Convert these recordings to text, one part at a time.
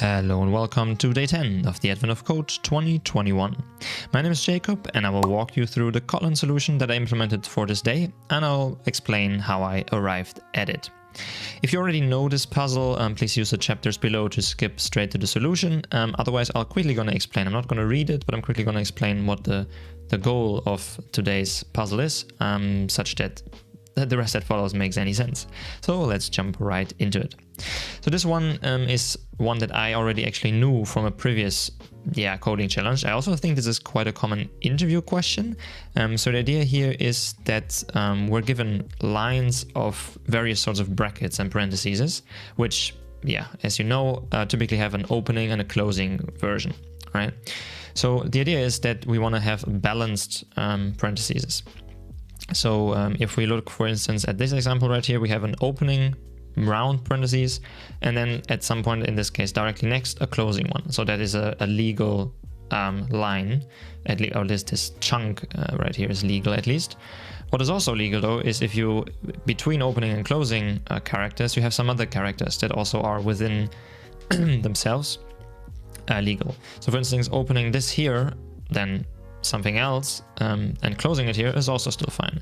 Hello and welcome to day 10 of the Advent of Code 2021. My name is Jacob and I will walk you through the Kotlin solution that I implemented for this day, and I'll explain how I arrived at it. If you already know this puzzle, please use the chapters below to skip straight to the solution. Otherwise, I'll quickly gonna explain. I'm not gonna read it, but I'm quickly gonna explain what the goal of today's puzzle is, such that the rest that follows makes any sense. So let's jump right into it. So this one is one that I already actually knew from a previous coding challenge. I also think this is quite a common interview question. So the idea here is that we're given lines of various sorts of brackets and parentheses, which, as you know, typically have an opening and a closing version, right? So the idea is that we want to have balanced parentheses. So if we look, for instance, at this example right here, we have an opening round parentheses, and then at some point in this case directly next a closing one. So that is a legal line, or this chunk right here is legal at least. What is also legal though is if you, between opening and closing characters, you have some other characters that also are within themselves legal. So for instance, opening this here, then something else, and closing it here is also still fine.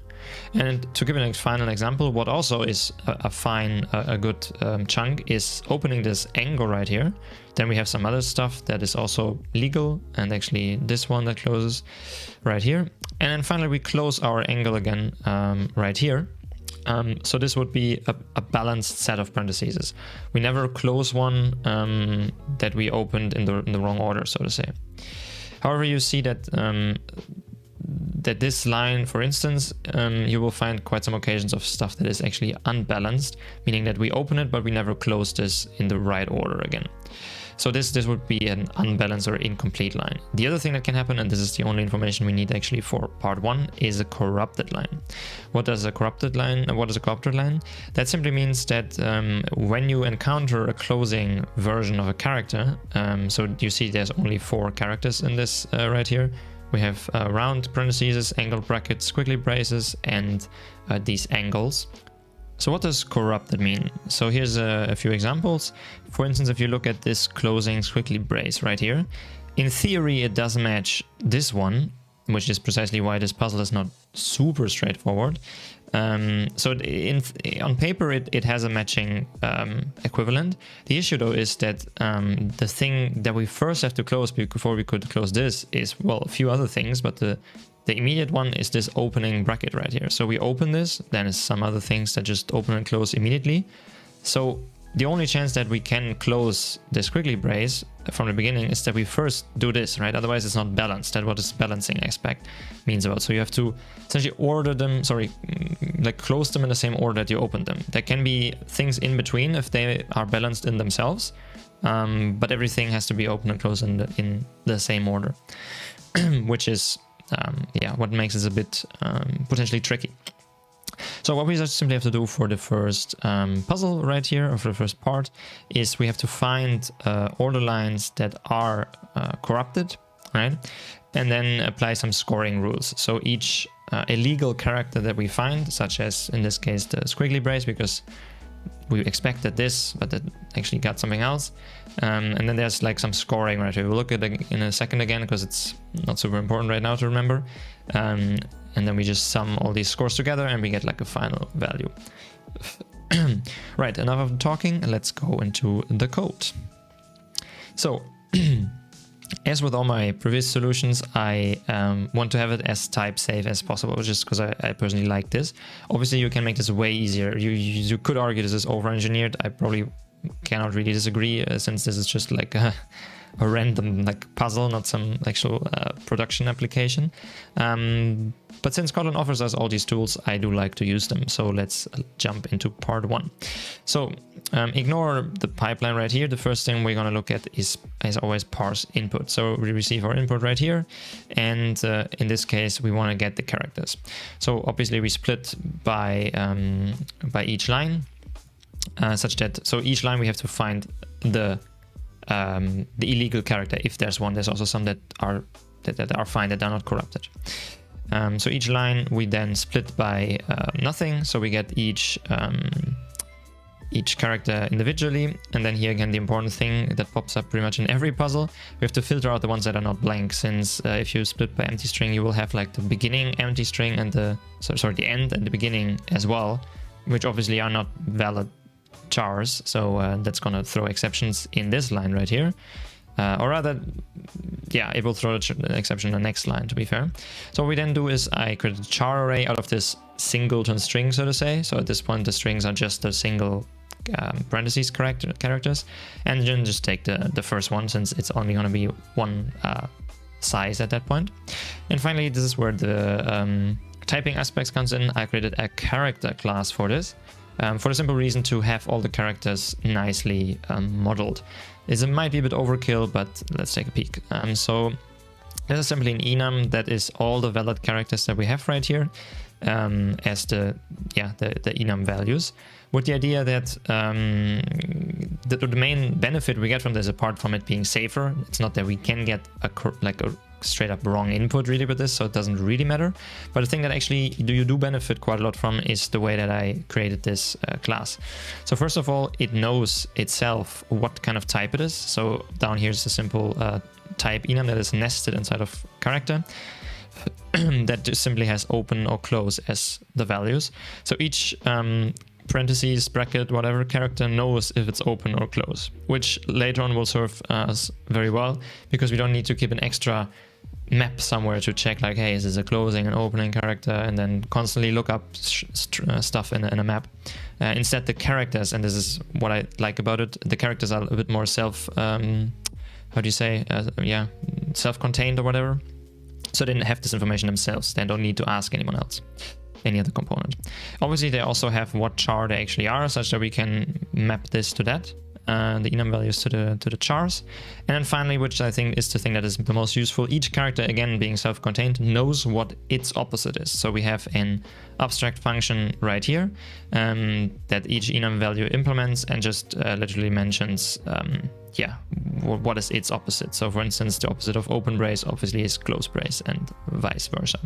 And to give a final example, what also is a good chunk is opening this angle right here. Then we have some other stuff that is also legal, and actually this one that closes right here. And then finally we close our angle again right here. So this would be a balanced set of parentheses. We never close one that we opened in the wrong order, so to say. However, you see that that this line, for instance, you will find quite some occasions of stuff that is actually unbalanced, meaning that we open it, but we never close this in the right order again. So this would be an unbalanced or incomplete line. The other thing that can happen, and this is the only information we need actually for part one, is a corrupted line. What is a corrupted line? That simply means that when you encounter a closing version of a character, so you see there's only 4 characters in this right here. We have round parentheses, angle brackets, squiggly braces, and these angles. So what does corrupted mean? So here's a few examples. For instance, if you look at this closing squiggly brace right here, in theory it does match this one, which is precisely why this puzzle is not super straightforward. So on paper it has a matching equivalent. The issue though is that the thing that we first have to close before we could close this is, well, a few other things, but the immediate one is this opening bracket right here. So we open this, then it's some other things that just open and close immediately. So the only chance that we can close the squiggly brace from the beginning is that we first do this, right? Otherwise it's not balanced. That's what this balancing aspect means about. So you have to essentially close them in the same order that you opened them. There can be things in between if they are balanced in themselves, but everything has to be open and closed in the same order, which is what makes it a bit potentially tricky. So what we just simply have to do for the first puzzle right here, or for the first part, is we have to find order lines that are corrupted, right? And then apply some scoring rules. So each illegal character that we find, such as in this case the squiggly brace, because we expected this, but that actually got something else. And then there's like some scoring right here. We'll look at it in a second again, because it's not super important right now to remember. And then we just sum all these scores together and we get like a final value. Right, enough of talking, let's go into the code. So, as with all my previous solutions, I want to have it as type safe as possible, just because I personally like this. Obviously, you can make this way easier. You could argue this is over-engineered. I probably cannot really disagree, since this is just like a random puzzle, not some actual production application. But since Kotlin offers us all these tools, I do like to use them. So let's jump into part one. So ignore the pipeline right here. The first thing we're going to look at is, as always, parse input. So we receive our input right here. And in this case, we want to get the characters. So obviously we split by each line, such that, so each line we have to find the illegal character. If there's one, there's also some that are fine, that are not corrupted. So each line we then split by nothing, so we get each each character individually. And then here again, the important thing that pops up pretty much in every puzzle, we have to filter out the ones that are not blank, since if you split by empty string, you will have like the beginning empty string and the end and the beginning as well, which obviously are not valid chars. So that's going to throw exceptions in this line right here. Or rather, yeah, it will throw an exception in the next line, to be fair. So what we then do is I create a char array out of this singleton string, so to say. So at this point, the strings are just the single parentheses characters. And then just take the first one, since it's only going to be one size at that point. And finally, this is where the typing aspects comes in. I created a character class for this. For the simple reason to have all the characters nicely modeled. It might be a bit overkill, but let's take a peek. So this is simply an enum that is all the valid characters that we have right here as the enum values, with the idea that the main benefit we get from this, apart from it being safer, it's not that we can get a straight up wrong input really with this, so it doesn't really matter. But the thing that actually you do benefit quite a lot from is the way that I created this class. So first of all, it knows itself what kind of type it is. So down here is a simple type enum that is nested inside of character that just simply has open or close as the values. So each parentheses, bracket, whatever character knows if it's open or close, which later on will serve us very well, because we don't need to keep an extra map somewhere to check like, hey, is this a closing and opening character, and then constantly look up stuff in a map. Instead, the characters, and this is what I like about it, the characters are a bit more self-contained or whatever. So they have this information themselves. They don't need to ask anyone else, any other component. Obviously, they also have what char they actually are, such that we can map this to that. The enum values to the chars. And then finally, which I think is the thing that is the most useful, each character, again being self-contained, knows what its opposite is. So we have an abstract function right here that each enum value implements and just literally mentions what is its opposite. So for instance, the opposite of open brace obviously is close brace, and vice versa.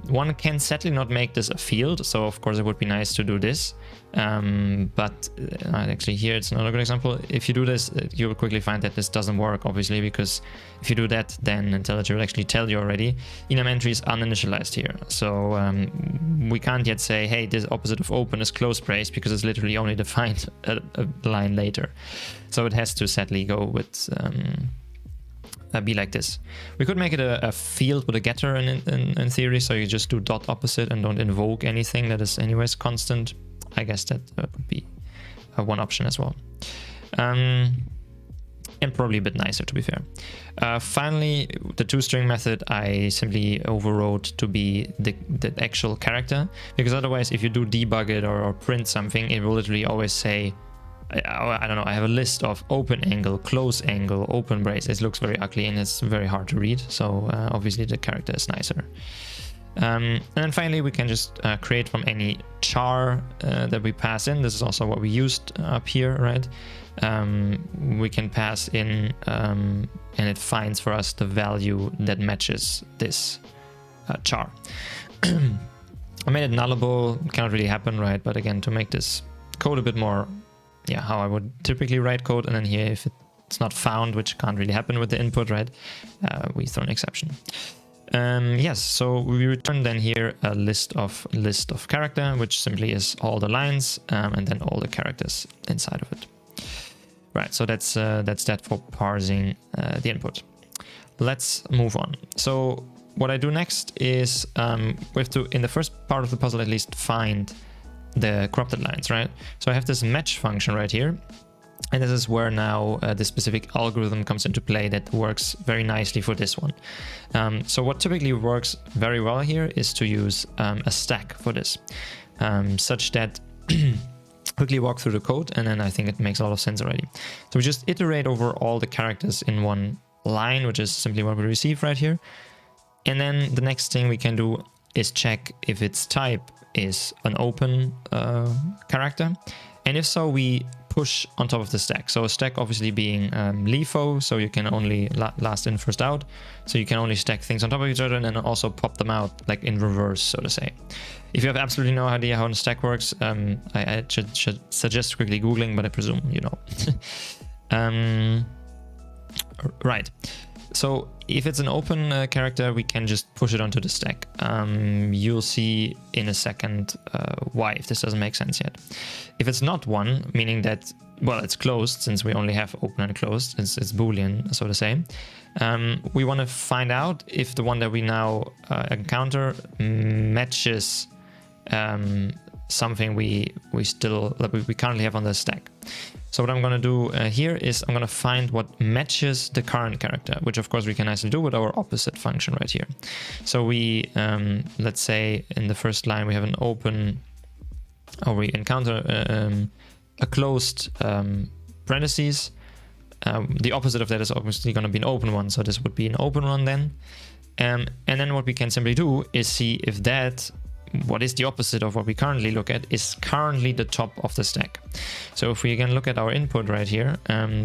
One can sadly not make this a field, so of course it would be nice to do this, but actually here it's not a good example. If you do this, you will quickly find that this doesn't work, obviously, because if you do that, then IntelliJ will actually tell you already enum entry is uninitialized here. So we can't yet say, hey, this opposite of open is close brace, because it's literally only defined a line later. So it has to sadly go with be like this. We could make it a field with a getter in theory, so you just do dot opposite and don't invoke anything that is anyways constant. I guess that would be one option as well. And probably a bit nicer, to be fair. Finally, the toString method I simply overrode to be the actual character, because otherwise if you do debug it or print something, it will literally always say, I don't know, I have a list of open angle, close angle, open brace. It looks very ugly and it's very hard to read. So obviously the character is nicer. And then finally, we can just create from any char that we pass in. This is also what we used up here, right? We can pass in and it finds for us the value that matches this char. I made it nullable, cannot really happen, right? But again, to make this code a bit more how I would typically write code, and then here if it's not found, which can't really happen with the input, right, we throw an exception. Yes, so we return then here a list of character, which simply is all the lines and then all the characters inside of it. Right, so that's that for parsing the input. Let's move on. So what I do next is we have to, in the first part of the puzzle at least, find the corrupted lines, right? So I have this match function right here, and this is where now the specific algorithm comes into play that works very nicely for this one. So what typically works very well here is to use a stack for this, such that quickly walk through the code, and then I think it makes a lot of sense already. So we just iterate over all the characters in one line, which is simply what we receive right here. And then the next thing we can do is check if its type is an open character, and if so, we push on top of the stack. So stack obviously being LIFO, so you can only last in, first out. So you can only stack things on top of each other and then also pop them out like in reverse, so to say. If you have absolutely no idea how a stack works, I should suggest quickly Googling, but I presume you know. Right. So if it's an open character, we can just push it onto the stack. You'll see in a second why, if this doesn't make sense yet. If it's not one, meaning that, well, it's closed, since we only have open and closed, it's Boolean, so to say. We want to find out if the one that we now encounter matches something we currently have on the stack. So what I'm going to do here is I'm going to find what matches the current character, which of course we can nicely do with our opposite function right here. So we, let's say in the first line we have an open, or we encounter a closed parentheses. The opposite of that is obviously going to be an open one, so this would be an open one then. And then what we can simply do is see if that, what is the opposite of what we currently look at, is currently the top of the stack. So if we again look at our input right here,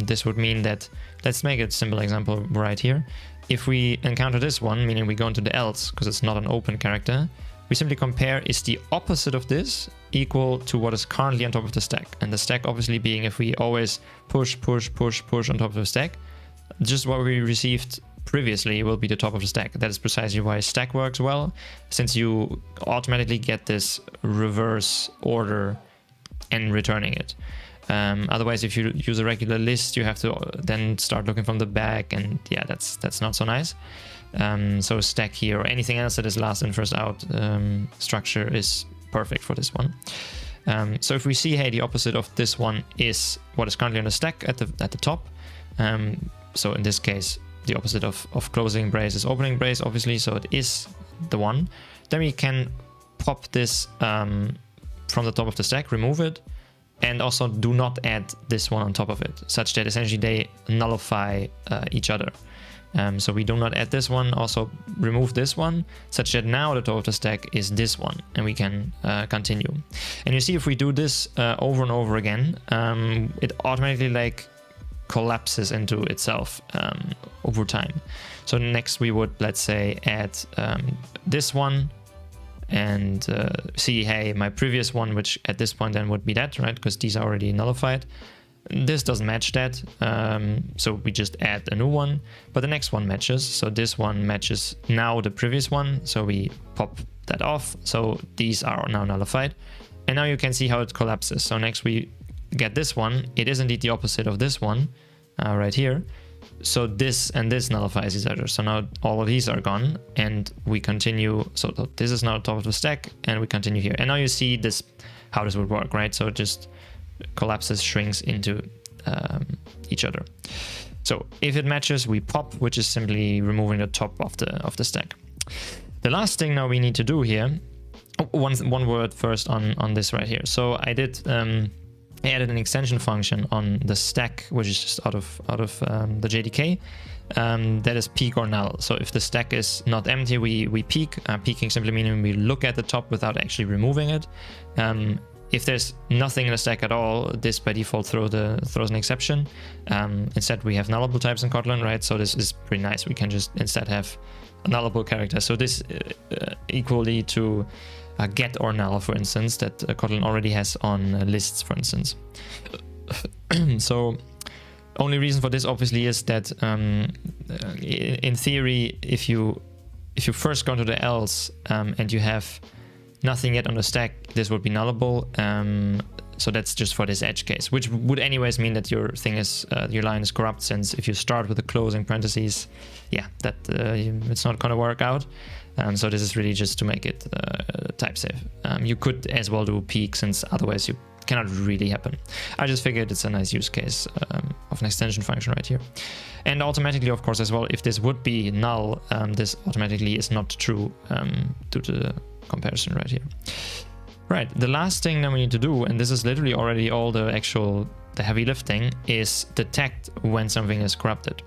this would mean that, let's make a simple example right here. If we encounter this one, meaning we go into the else, because it's not an open character, we simply compare, is the opposite of this equal to what is currently on top of the stack? And the stack obviously being, if we always push on top of the stack, just what we received previously will be the top of the stack. That is precisely why stack works well, since you automatically get this reverse order and returning it. Otherwise, if you use a regular list, you have to then start looking from the back, and yeah, that's not so nice. So stack here or anything else that is last in, first out structure is perfect for this one. So if we see, hey, the opposite of this one is what is currently on the stack at the top. So in this case, the opposite of closing brace is opening brace, obviously, so it is the one. Then we can pop this from the top of the stack, remove it, and also do not add this one on top of it, such that essentially they nullify each other. So we do not add this one, also remove this one, such that now the top of the stack is this one, and we can continue. And you see, if we do this over and over again, it automatically like collapses into itself over time. So next we would, let's say, add this one and see, hey, my previous one, which at this point then would be that, right? Because these are already nullified. This doesn't match that, so we just add a new one, but the next one matches. So this one matches now the previous one, so we pop that off. So these are now nullified. And now you can see how it collapses. So next we get this one. It is indeed the opposite of this one right here. So this and this nullifies each other. So now all of these are gone, and we continue. So this is now top of the stack, and we continue here. And now you see this, how this would work, right? So it just collapses, shrinks into each other. So if it matches, we pop, which is simply removing the top of the stack. The last thing now we need to do here, one word first on this right here. So I did I added an extension function on the stack, which is just out of the JDK. That is peak or null. So if the stack is not empty, we peak. Peaking simply meaning we look at the top without actually removing it. If there's nothing in the stack at all, this by default throws an exception. Instead, we have nullable types in Kotlin, right? So this is pretty nice. We can just instead have a nullable character. So this equally to get or null, for instance, that Kotlin already has on lists, for instance. So only reason for this obviously is that in theory, if you first go to the else and you have nothing yet on the stack, this would be nullable. So that's just for this edge case, which would anyways mean that your thing is your line is corrupt, since if you start with the closing parentheses, yeah, that it's not going to work out. So this is really just to make it type safe. You could as well do peak, since otherwise you cannot really happen. I just figured it's a nice use case of an extension function right here. And automatically, of course, as well, if this would be null, this automatically is not true due to the comparison right here. Right, the last thing that we need to do, and this is literally already all the heavy lifting, is detect when something is corrupted.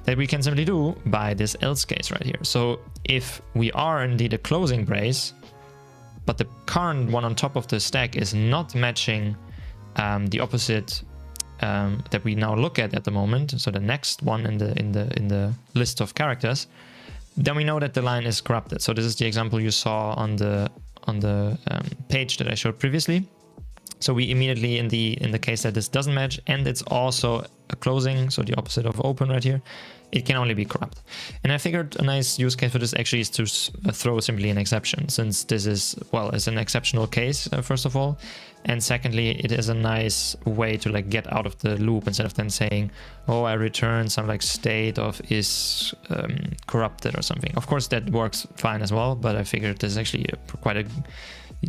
That we can simply do by this else case right here. So if we are indeed a closing brace, but the current one on top of the stack is not matching the opposite that we now look at the moment, so the next one in the list of characters, then we know that the line is corrupted. So this is the example you saw on the page that I showed previously. So we immediately, in the case that this doesn't match, and it's also a closing, so the opposite of open right here, it can only be corrupt. And I figured a nice use case for this actually is to throw simply an exception, since this is, well, it's an exceptional case, first of all. And secondly, it is a nice way to like get out of the loop instead of then saying, oh, I return some like state of is corrupted or something. Of course, that works fine as well, but I figured this is actually quite a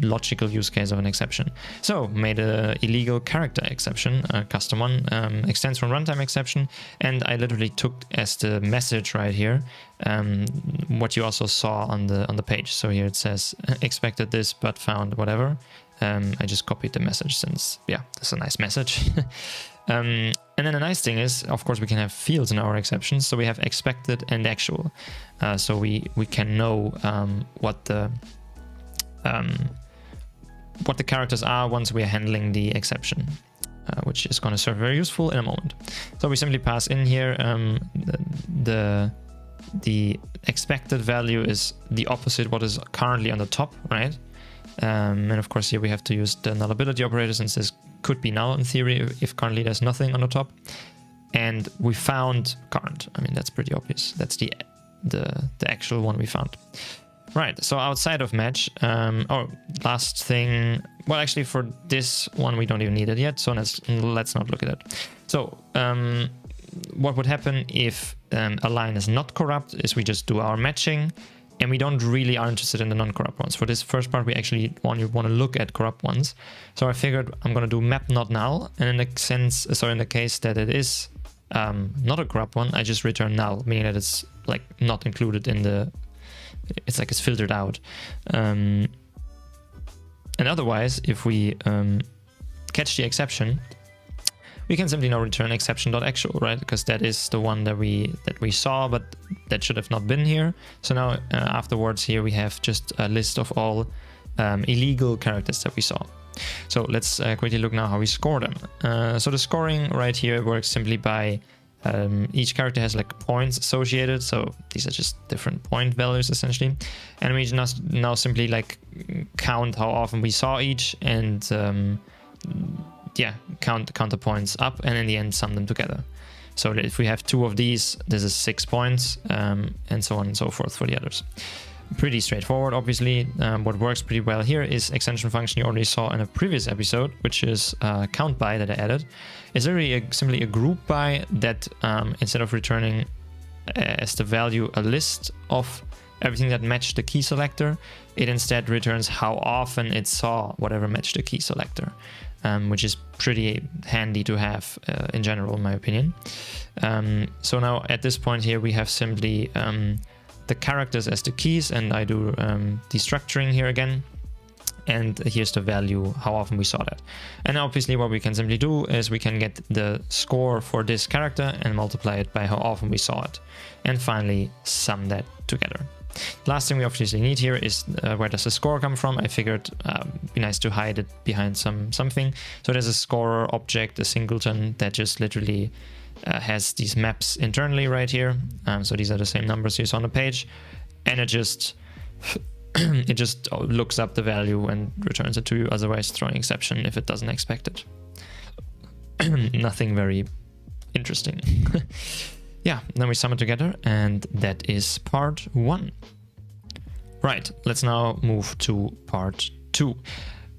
logical use case of an exception. So made a illegal character exception, a custom one, extends from runtime exception, and I literally took as the message right here what you also saw on the page. So here it says expected this but found whatever. I just copied the message since, yeah, that's a nice message. And then the nice thing is, of course, we can have fields in our exceptions. So we have expected and actual. So we can know what the characters are once we are handling the exception, which is going to serve very useful in a moment. So we simply pass in here the expected value is the opposite what is currently on the top, right? And of course here we have to use the nullability operator, since this could be null in theory if currently there's nothing on the top. And we found current. I mean, that's pretty obvious. That's the actual one we found. Right, so outside of match, last thing, well, actually for this one we don't even need it yet, so let's not look at it. So what would happen if a line is not corrupt is we just do our matching, and we don't really are interested in the non-corrupt ones. For this first part, we actually want to look at corrupt ones. So I figured I'm going to do map not null, and in the case that it is not a corrupt one, I just return null, meaning that it's like not included in the. It's like it's filtered out. And otherwise, if we catch the exception, we can simply now return exception.actual, right? Because that is the one that we saw, but that should have not been here. So now afterwards here we have just a list of all illegal characters that we saw. So let's quickly look now how we score them. So the scoring right here works simply by each character has like points associated, so these are just different point values essentially, and we just now simply like count how often we saw each, and count the points up, and in the end sum them together. So that if we have 2 of these, this is 6 points, and so on and so forth for the others. Pretty straightforward, obviously. What works pretty well here is extension function you already saw in a previous episode, which is count by that I added. It's really simply a group by that instead of returning as the value a list of everything that matched the key selector, it instead returns how often it saw whatever matched the key selector, which is pretty handy to have in general, in my opinion. So now at this point here, we have simply the characters as the keys, and I do destructuring here again, and here's the value, how often we saw that. And obviously what we can simply do is we can get the score for this character and multiply it by how often we saw it, and finally sum that together. Last thing we obviously need here is where does the score come from. I figured it'd be nice to hide it behind something. So there's a scorer object, a singleton, that just literally has these maps internally right here. So these are the same numbers you saw on the page, and it just looks up the value and returns it to you, otherwise throwing exception if it doesn't expect it. Nothing very interesting. Yeah, then we sum it together, and that is part 1. Right, let's now move to part 2.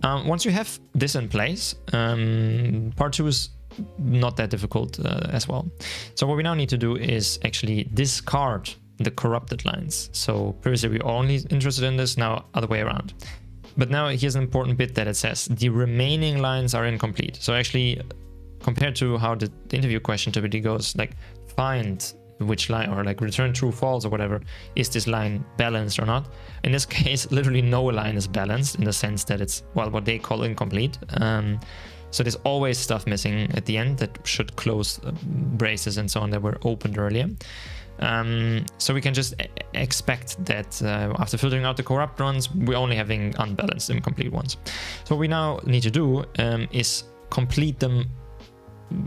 Once you have this in place, part 2 is not that difficult as well. So what we now need to do is actually discard the corrupted lines. So previously we were only interested in this, now other way around. But now here's an important bit that it says the remaining lines are incomplete. So actually, compared to how the interview question typically goes, like find which line, or like return true, false, or whatever, is this line balanced or not? In this case, literally no line is balanced, in the sense that it's, well, what they call incomplete. So there's always stuff missing at the end that should close braces and so on that were opened earlier. So we can just expect that after filtering out the corrupt ones, we're only having unbalanced incomplete ones. So what we now need to do is complete them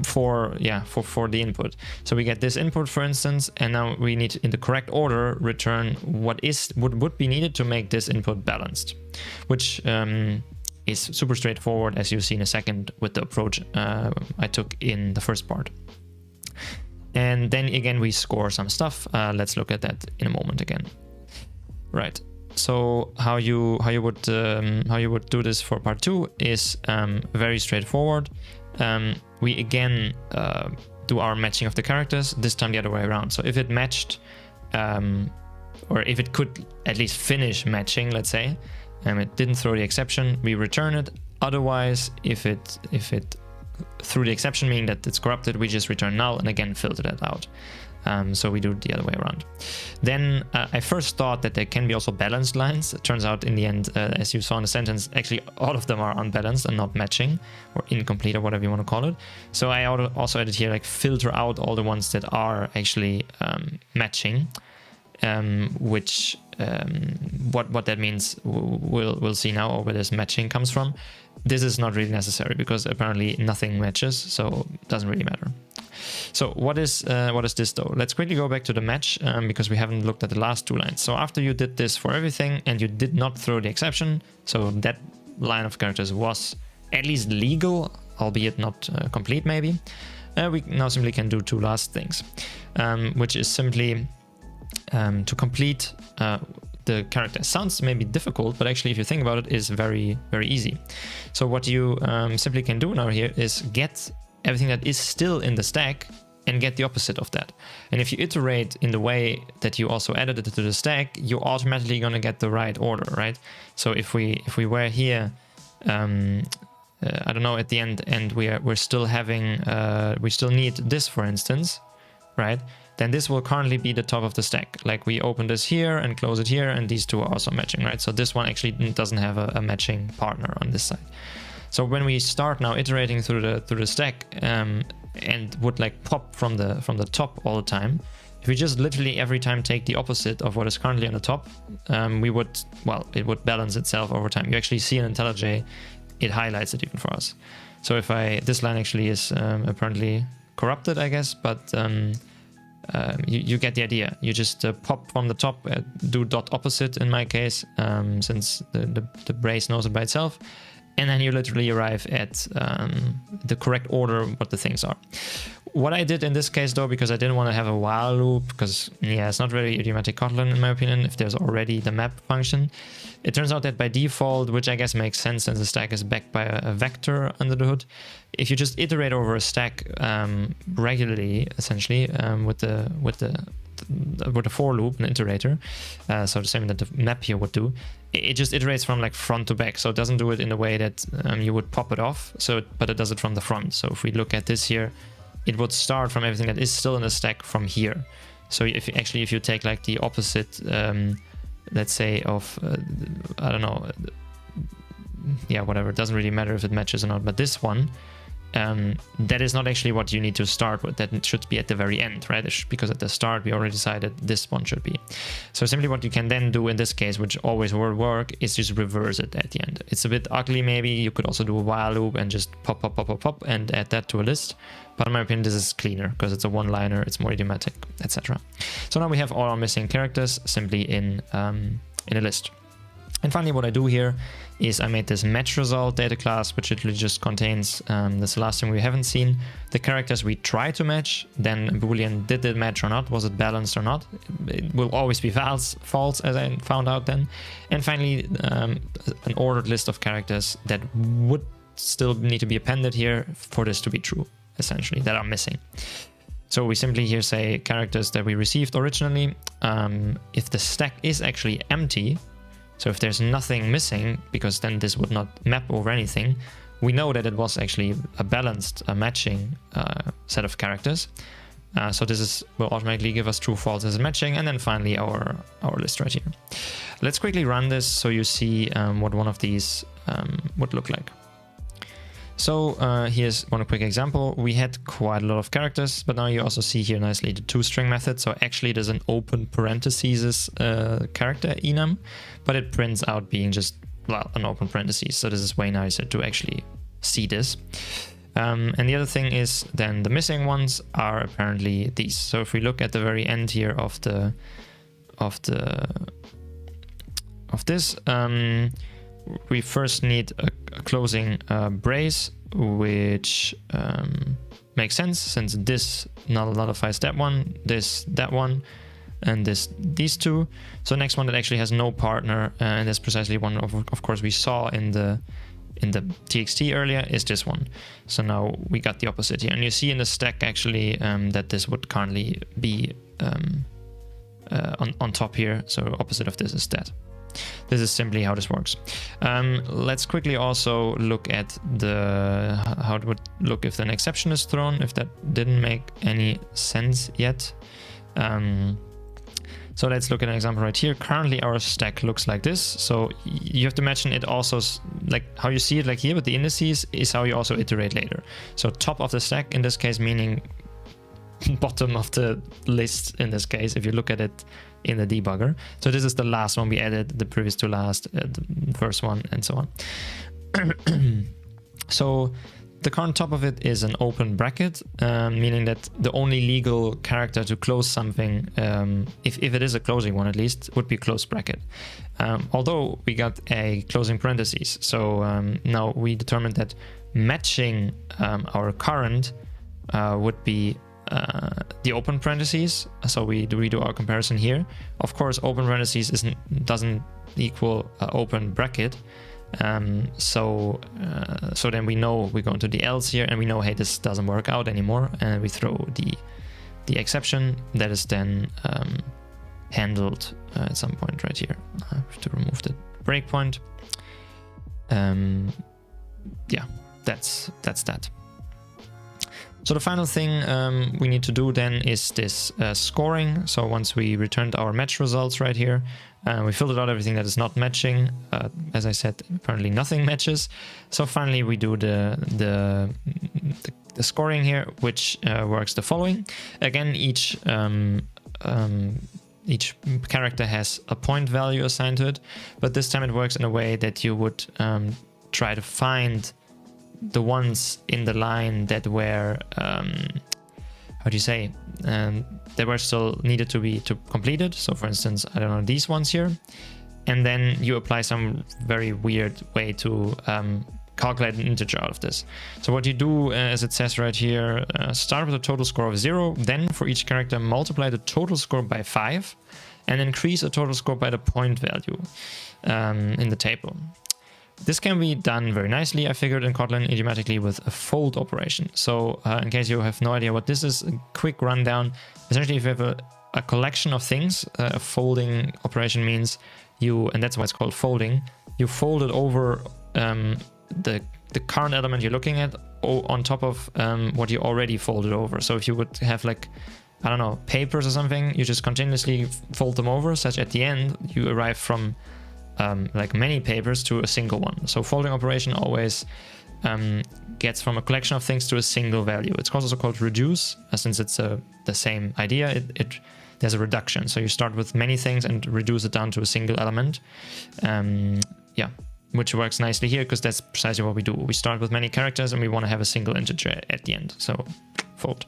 for the input. So we get this input, for instance, and now we need in the correct order return what would be needed to make this input balanced, which is super straightforward, as you'll see in a second with the approach I took in the first part. And then again we score some stuff. Let's look at that in a moment again. Right. So how you would do this for part 2 is very straightforward. We again do our matching of the characters, this time the other way around. So if it matched, or if it could at least finish matching, let's say, it didn't throw the exception, we return it. Otherwise, if it threw the exception, meaning that it's corrupted, we just return null and again filter that out. So we do it the other way around. Then I first thought that there can be also balanced lines. It turns out in the end, as you saw in the sentence, actually all of them are unbalanced and not matching, or incomplete, or whatever you want to call it. So I also added here, like, filter out all the ones that are actually matching, which what that means we'll see now, or where this matching comes from. This is not really necessary because apparently nothing matches, so it doesn't really matter. So what is this though? Let's quickly go back to the match because we haven't looked at the last 2 lines. So after you did this for everything and you did not throw the exception, so that line of characters was at least legal, albeit not complete maybe, we now simply can do 2 last things, which is simply to complete the character. Sounds maybe difficult, but actually if you think about it, is very, very easy. So what you simply can do now here is get everything that is still in the stack and get the opposite of that. And if you iterate in the way that you also added it to the stack, you're automatically going to get the right order, right? So if we were here, I don't know, at the end, and we're still having, we still need this, for instance, right? Then this will currently be the top of the stack. Like, we open this here and close it here, and these 2 are also matching, right? So this one actually doesn't have a matching partner on this side. So when we start now iterating through the stack and would like pop from the top all the time, if we just literally every time take the opposite of what is currently on the top, it would balance itself over time. You actually see in IntelliJ, it highlights it even for us. So if this line actually is apparently corrupted, I guess, but you get the idea. You just pop from the top, do dot opposite in my case, since the brace knows it by itself, and then you literally arrive at the correct order what the things are. What I did in this case though, because I didn't want to have a while loop, because it's not very idiomatic Kotlin in my opinion if there's already the map function. It turns out that by default, which I guess makes sense since the stack is backed by a vector under the hood, if you just iterate over a stack regularly, essentially, with the for loop, an iterator, so the same that the map here would do, it just iterates from like front to back. So it doesn't do it in the way that you would pop it off, but it does it from the front. So if we look at this here, it would start from everything that is still in the stack from here. So if you take like the opposite, let's say of, I don't know, whatever, it doesn't really matter if it matches or not, but this one, that is not actually what you need to start with. That should be at the very end, right? Because at the start we already decided this one should be. So simply what you can then do in this case, which always will work, is just reverse it at the end. It's a bit ugly maybe. You could also do a while loop and just pop and add that to a list. But in my opinion, this is cleaner because it's a one-liner, it's more idiomatic, etc. So now we have all our missing characters simply in a list. And finally, what I do here is I made this match result data class, which literally just contains, this last thing we haven't seen, the characters we try to match, then a Boolean, did it match or not, was it balanced or not? It will always be false, as I found out then. And finally, an ordered list of characters that would still need to be appended here for this to be true, essentially, that are missing. So we simply here say characters that we received originally. If the stack is actually empty, so if there's nothing missing, because then this would not map over anything, we know that it was actually a balanced, matching set of characters. So this will automatically give us true, false as matching, and then finally our list right here. Let's quickly run this so you see what one of these would look like. So here's one quick example. We had quite a lot of characters, but now you also see here nicely the toString method. So actually there's an open parentheses character enum, but it prints out being just, well, an open parentheses. So this is way nicer to actually see this. And the other thing is then the missing ones are apparently these. So if we look at the very end here of this, we first need a closing brace, which makes sense since this nullifies that one, that one, and these two. So the next one that actually has no partner, and that's precisely one of course we saw in the TXT earlier, is this one. So now we got the opposite here, and you see in the stack actually that this would currently be on top here. So opposite of this is that. This is simply how this works. Let's quickly also look at how it would look if an exception is thrown, if that didn't make any sense yet. So let's look at an example right here. Currently our stack looks like this. So you have to imagine it also, like how you see it like here with the indices, is how you also iterate later. So top of the stack in this case, meaning bottom of the list in this case, if you look at it in the debugger. So this is the last one we added, the previous to last, the first one, and so on. So the current top of it is an open bracket, meaning that the only legal character to close something, if it is a closing one at least, would be close bracket. Although we got a closing parentheses. So now we determined that matching our current would be the open parentheses. So we redo our comparison here. Of course, open parentheses doesn't equal open bracket. So then we know we go into the else here, and we know, hey, this doesn't work out anymore, and we throw the exception that is then handled at some point right here. I have to remove the breakpoint. Yeah, that's that. So the final thing we need to do then is this scoring. So once we returned our match results right here, we filtered out everything that is not matching. As I said, apparently nothing matches. So finally we do the scoring here, which works the following. Again, each character has a point value assigned to it, but this time it works in a way that you would try to find the ones in the line that were how do you say, they were still needed to be completed. So for instance, I don't know, these ones here, and then you apply some very weird way to calculate an integer out of this. So what you do, as it says right here, start with a total score of 0, then for each character multiply the total score by 5 and increase the total score by the point value in the table. This can be done very nicely, I figured, in Kotlin idiomatically with a fold operation. So in case you have no idea what this is, a quick rundown. Essentially, if you have a collection of things, a folding operation means and that's why it's called folding, you fold it over the current element you're looking at on top of what you already folded over. So if you would have, like, I don't know, papers or something, you just continuously fold them over, such at the end you arrive from like many papers to a single one. So folding operation always gets from a collection of things to a single value. It's also called reduce, since it's the same idea. There's a reduction. So you start with many things and reduce it down to a single element. Yeah, which works nicely here because that's precisely what we do. We start with many characters and we want to have a single integer at the end. So fold.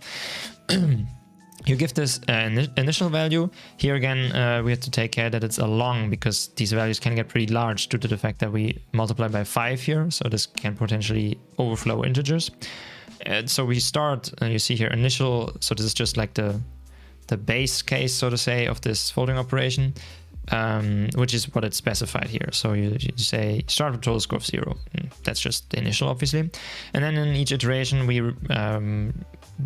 You give this initial value. Here again, we have to take care that it's a long, because these values can get pretty large due to the fact that we multiply by 5 here. So this can potentially overflow integers. So we start, you see here, initial. So this is just like the base case, so to say, of this folding operation, which is what it's specified here. So you say start with total score of 0. That's just the initial, obviously. And then in each iteration,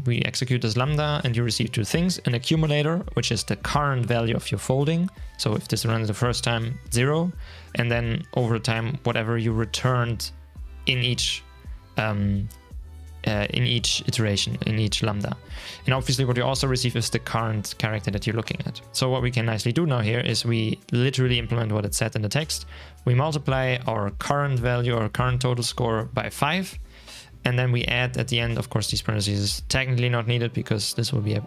we execute this lambda, and you receive 2 things: an accumulator, which is the current value of your folding. So if this runs the first time, 0, and then over time, whatever you returned in each iteration, in each lambda. And obviously what you also receive is the current character that you're looking at. So what we can nicely do now here is we literally implement what it said in the text. We multiply our current value, or current total score, by 5. And then we add at the end, of course, these parentheses is technically not needed because this will be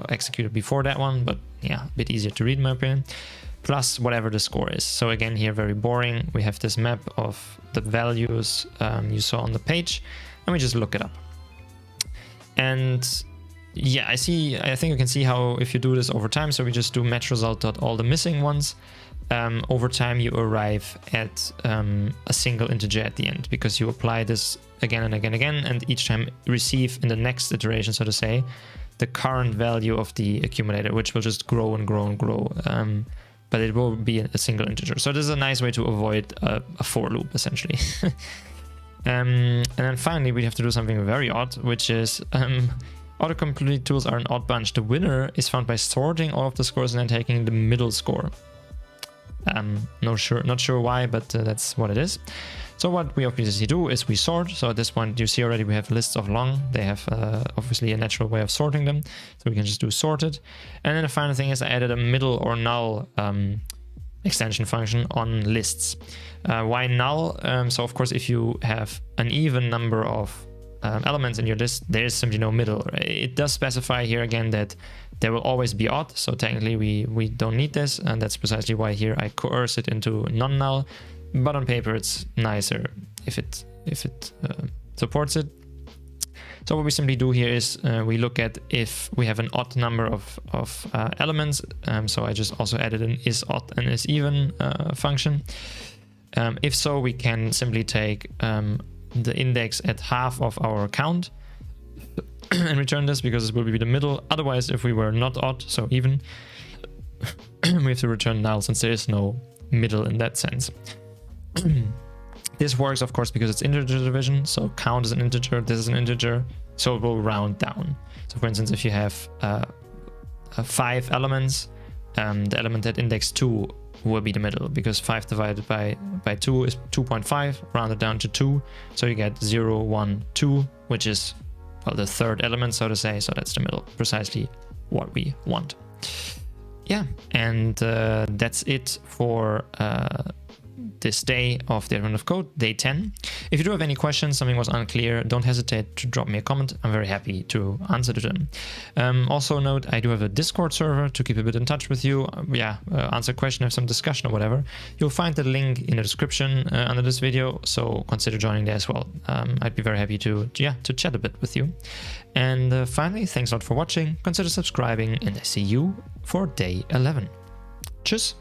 executed before that one, but yeah, a bit easier to read in my opinion, plus whatever the score is. So again, here, very boring. We have this map of the values you saw on the page, and we just look it up. And yeah, I think you can see how if you do this over time, so we just do match result dot all the missing ones. Over time you arrive at a single integer at the end, because you apply this again and again and again, and each time receive in the next iteration, so to say, the current value of the accumulator, which will just grow and grow and grow. But it will be a single integer. So this is a nice way to avoid a for loop, essentially. And then finally, we have to do something very odd, which is autocomplete tools are an odd bunch. The winner is found by sorting all of the scores and then taking the middle score. Not sure why, but that's what it is. So what we obviously do is we sort. So at this point, you see already we have lists of long. They have obviously a natural way of sorting them. So we can just do sorted. And then the final thing is I added a middle or null extension function on lists. Why null? So of course, if you have an even number of elements in your list, there is simply no middle. It does specify here again that there will always be odd, so technically we don't need this, and that's precisely why here I coerce it into non-null. But on paper it's nicer if it supports it. So what we simply do here is we look at if we have an odd number of elements. So I just also added an is odd and is even function. If so, we can simply take the index at half of our count and return this, because it will be the middle. Otherwise, if we were not odd, so even, we have to return null, since there is no middle in that sense. This works, of course, because it's integer division. So count is an integer, this is an integer, so it will round down. So for instance, if you have 5 elements, the element at index 2 will be the middle, because 5 divided by 2 is 2.5, rounded down to 2. So you get 0, 1, 2, which is, well, the third element, so to say. So that's the middle, precisely what we want. Yeah, and that's it for this day of the Advent of Code, day 10. If you do have any questions, something was unclear, don't hesitate to drop me a comment. I'm very happy to answer to them. Also note, I do have a Discord server to keep a bit in touch with you. Answer a question, have some discussion or whatever. You'll find the link in the description under this video, so consider joining there as well. I'd be very happy to chat a bit with you. And finally, thanks a lot for watching. Consider subscribing, and I see you for day 11. Tschüss.